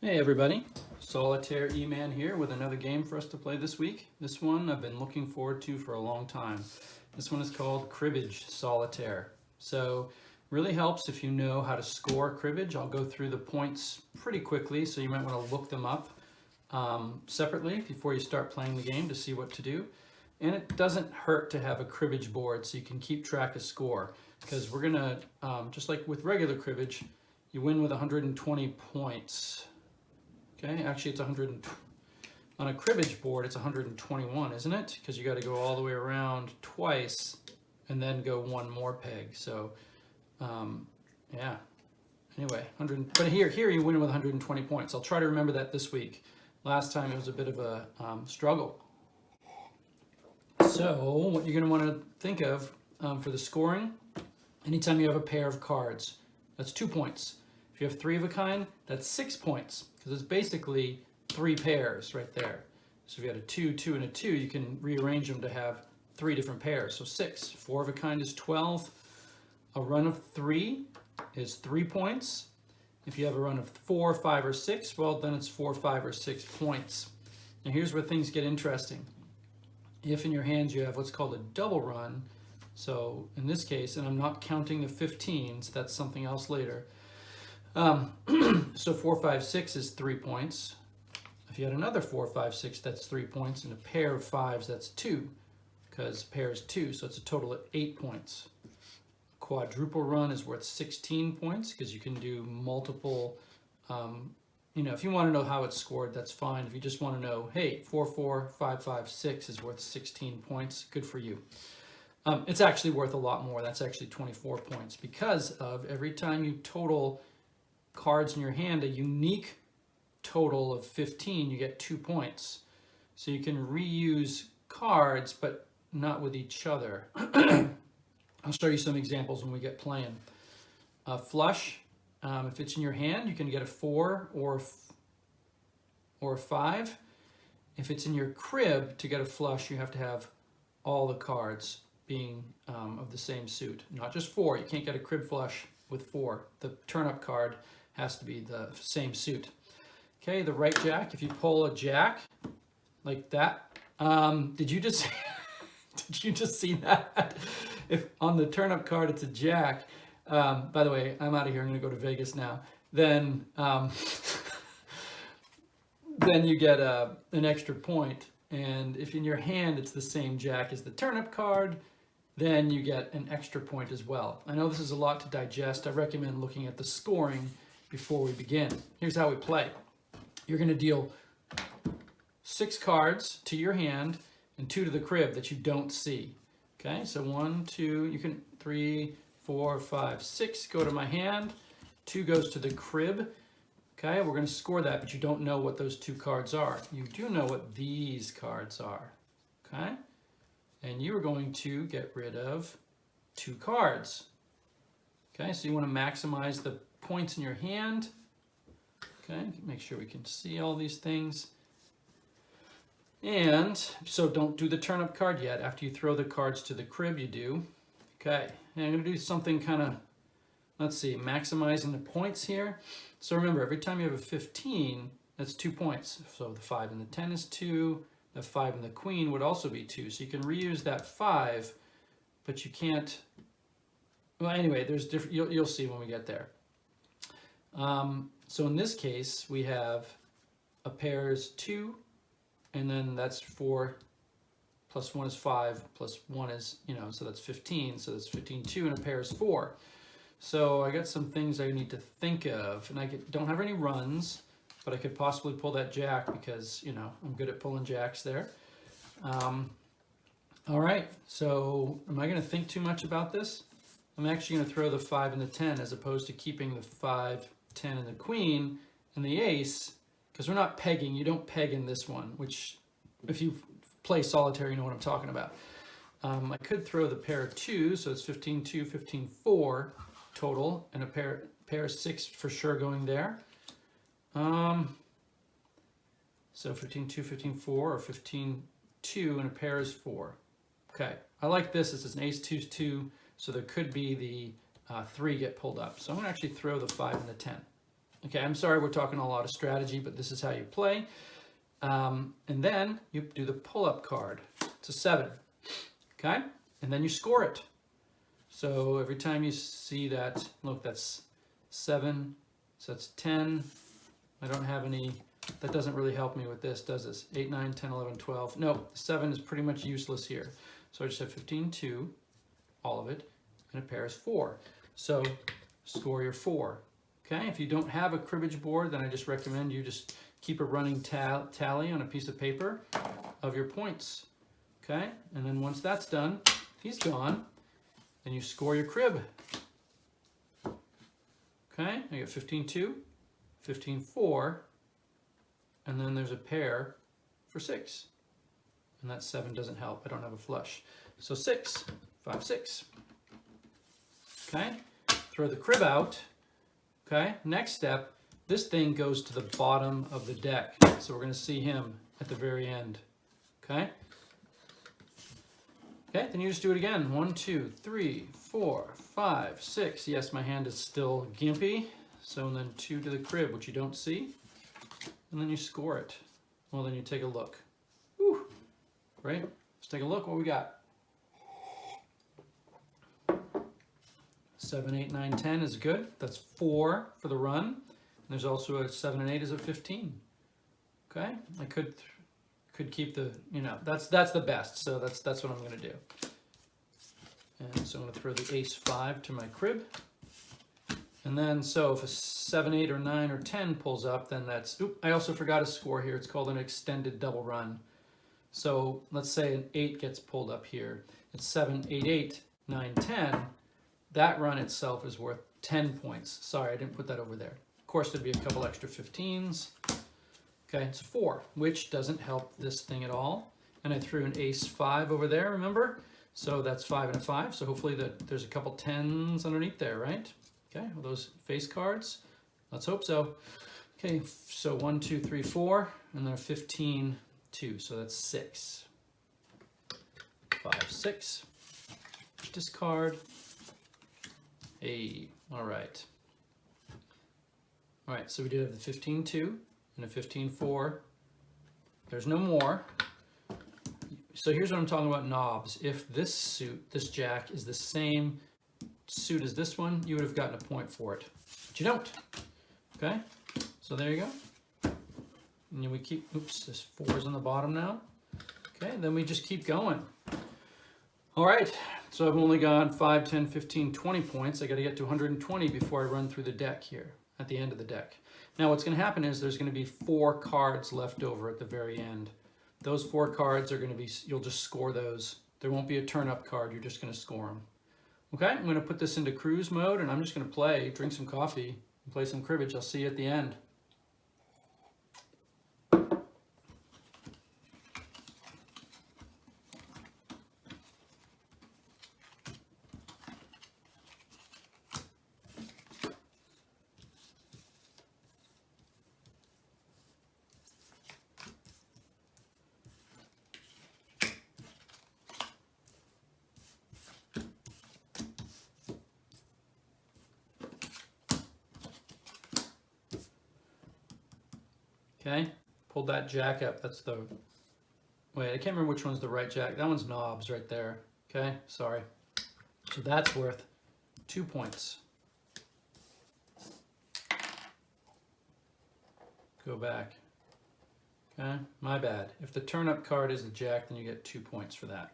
Hey everybody, Solitaire E-Man here with another game for us to play this week. This one I've been looking forward to for a long time. This one is called Cribbage Solitaire. So really helps if you know how to score cribbage. I'll go through the points pretty quickly, so you might want to look them up separately before you start playing the game to see what to do. And it doesn't hurt to have a cribbage board so you can keep track of score, because we're gonna, just like with regular cribbage, you win with 120 points. Okay, actually it's 100, on a cribbage board it's 121, isn't it? Because you got to go all the way around twice and then go one more peg. So, yeah. Anyway, but here you win with 120 points. I'll try to remember that this week. Last time it was a bit of a struggle. So what you're going to want to think of for the scoring, anytime you have a pair of cards, that's 2 points. If you have three of a kind, that's 6 points, because it's basically three pairs right there. So if you had a 2, 2, and a 2, you can rearrange them to have three different pairs. So 6. 4 of a kind is 12. A run of 3 is 3 points. If you have a run of 4, 5, or 6, well, then it's 4, 5, or 6 points. Now here's where things get interesting. If in your hands you have what's called a double run, so in this case, and I'm not counting the 15s, that's something else later. So 4, 5, 6 is 3 points. If you had another 4, 5, 6, that's 3 points, and a pair of 5s, that's 2, because pair is 2, so it's a total of 8 points. Quadruple run is worth 16 points, because you can do multiple, if you want to know how it's scored, that's fine. If you just want to know, hey, 4, 4, 5, 5, 6 is worth 16 points, good for you. It's actually worth a lot more. That's actually 24 points, because of every time you total cards in your hand a unique total of 15, you get 2 points. So you can reuse cards, but not with each other. I'll show you some examples when we get playing. Flush, if it's in your hand, you can get a 4 or a 5. If it's in your crib, to get a flush, you have to have all the cards being of the same suit, not just 4. You can't get a crib flush with 4. The turn-up card has to be the same suit. Okay, the right jack, if you pull a jack like that, did you just see that? If on the turn-up card it's a jack, by the way, I'm out of here, I'm gonna go to Vegas now, then then you get an extra point. And if in your hand it's the same jack as the turnip card, then you get an extra point as well. I know this is a lot to digest. I recommend looking at the scoring before we begin. Here's how we play. You're going to deal 6 cards to your hand and 2 to the crib that you don't see. Okay, so 1, 2, you can 3, 4, 5, 6 go to my hand, 2 goes to the crib. Okay, we're going to score that, but you don't know what those 2 cards are. You do know what these cards are. Okay, and you are going to get rid of 2 cards. Okay, so you want to maximize the points in your hand. Okay, make sure we can see all these things. And so don't do the turnip card yet. After you throw the cards to the crib, you do. Okay, and I'm going to do something kind of, let's see, maximizing the points here. So remember, every time you have a 15, that's 2 points. So the 5 and the 10 is 2. The 5 and the queen would also be 2. So you can reuse that 5, but you can't. Well, anyway, there's different. You'll see when we get there. So in this case, we have a pair is 2, and then that's 4 plus 1 is 5 plus 1 is, so that's 15. So that's 15, 2, and a pair is 4. So I got some things I need to think of, and I don't have any runs, but I could possibly pull that jack because, I'm good at pulling jacks there. All right, so am I going to think too much about this? I'm actually going to throw the 5 and the 10 as opposed to keeping the 5, 10, and the queen and the ace, because we're not pegging. You don't peg in this one, which if you play solitaire, you know what I'm talking about. I could throw the pair of 2, so it's 15, 2, 15, 4 total, and a pair of 6 for sure going there. So 15, 2, 15, 4, or 15, 2, and a pair is 4. Okay, I like this. This is an ace 2, 2, so there could be the 3 get pulled up. So I'm going to actually throw the 5 and the 10. Okay, I'm sorry we're talking a lot of strategy, but this is how you play. And then you do the pull-up card. It's a 7, okay? And then you score it. So every time you see that, look, that's 7, so that's 10. I don't have any, that doesn't really help me with this, does this? 8, 9, 10, 11, 12. No, 7 is pretty much useless here. So I just have 15, 2, all of it, and a pair is 4. So score your 4. Okay, if you don't have a cribbage board, then I just recommend you just keep a running tally on a piece of paper of your points. Okay, and then once that's done, he's gone, then you score your crib. Okay, I get 15-2, 15-4, and then there's a pair for 6. And that 7 doesn't help, I don't have a flush. So 6, 5, 6. Okay, throw the crib out. Okay, next step, this thing goes to the bottom of the deck. So we're going to see him at the very end. Okay? Okay, then you just do it again. 1, 2, 3, 4, 5, 6. Yes, my hand is still gimpy. So and then 2 to the crib, which you don't see. And then you score it. Well, then you take a look. Whew. Right? Let's take a look what we got. 7, 8, 9, 10 is good. That's 4 for the run. And there's also a 7 and 8 is a 15. Okay, I could keep the, you know, that's the best. So that's what I'm going to do. And so I'm going to throw the ace 5 to my crib. And then so if a 7, 8, or 9, or 10 pulls up, then that's, oop, I also forgot a score here. It's called an extended double run. So let's say an 8 gets pulled up here. It's 7, 8, 8, 9, 10. That run itself is worth 10 points. Sorry, I didn't put that over there. Of course, there'd be a couple extra 15s. Okay, it's 4, which doesn't help this thing at all. And I threw an ace 5 over there, remember? So that's 5 and a 5. So hopefully there's a couple 10s underneath there, right? Okay, well, those face cards. Let's hope so. Okay, so 1, 2, 3, 4, and then a 15, 2. So that's 6. 5, 6. Discard. Hey, all right. All right, so we did have the 15-2 and a 15-4. There's no more. So here's what I'm talking about knobs. If this suit, this jack, is the same suit as this one, you would have gotten a point for it. But you don't. Okay, so there you go. And then we keep, oops, this 4's on the bottom now. Okay, then we just keep going. All right, so I've only gone 5, 10, 15, 20 points. I got to get to 120 before I run through the deck here, at the end of the deck. Now what's going to happen is there's going to be 4 cards left over at the very end. Those 4 cards are going to be, you'll just score those. There won't be a turn-up card, you're just going to score them. Okay, I'm going to put this into cruise mode, and I'm just going to play, drink some coffee, and play some cribbage. I'll see you at the end. Okay, pulled that jack up. That's the, wait, I can't remember which one's the right jack. That one's knobs right there. Okay, sorry. So that's worth 2 points. Go back. Okay, my bad. If the turn-up card is the jack, then you get 2 points for that.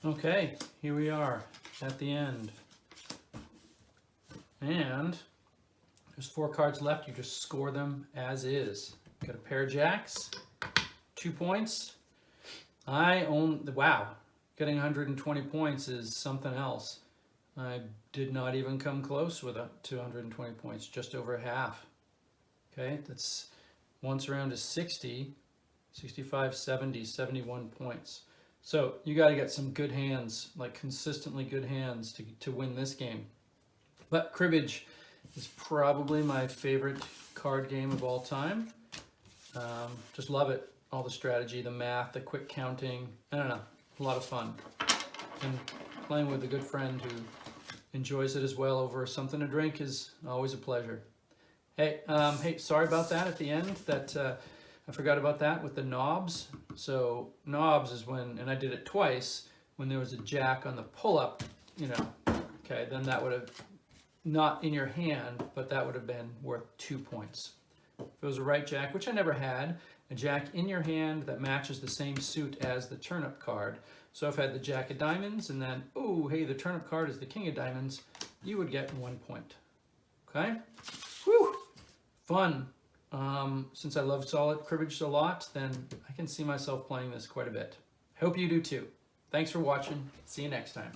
Okay, here we are at the end. And there's 4 cards left. You just score them as is. Got a pair of jacks, 2 points. Wow, getting 120 points is something else. I did not even come close with 220 points, just over half. Okay, that's once around to 60, 65, 70, 71 points. So you got to get some good hands, like consistently good hands to win this game. But cribbage is probably my favorite card game of all time. Just love it. All the strategy, the math, the quick counting. I don't know, a lot of fun. And playing with a good friend who enjoys it as well over something to drink is always a pleasure. Hey, sorry about that at the end. I forgot about that with the knobs. So knobs is when, and I did it twice, when there was a jack on the pull-up, okay, then that would have, not in your hand, but that would have been worth 2 points. If it was a right jack, which I never had, a jack in your hand that matches the same suit as the turnip card. So if I had the jack of diamonds and then, oh, hey, the turnip card is the king of diamonds, you would get 1 point. Okay? Whew! Fun. Since I love solid cribbage a lot, then I can see myself playing this quite a bit. Hope you do too. Thanks for watching. See you next time.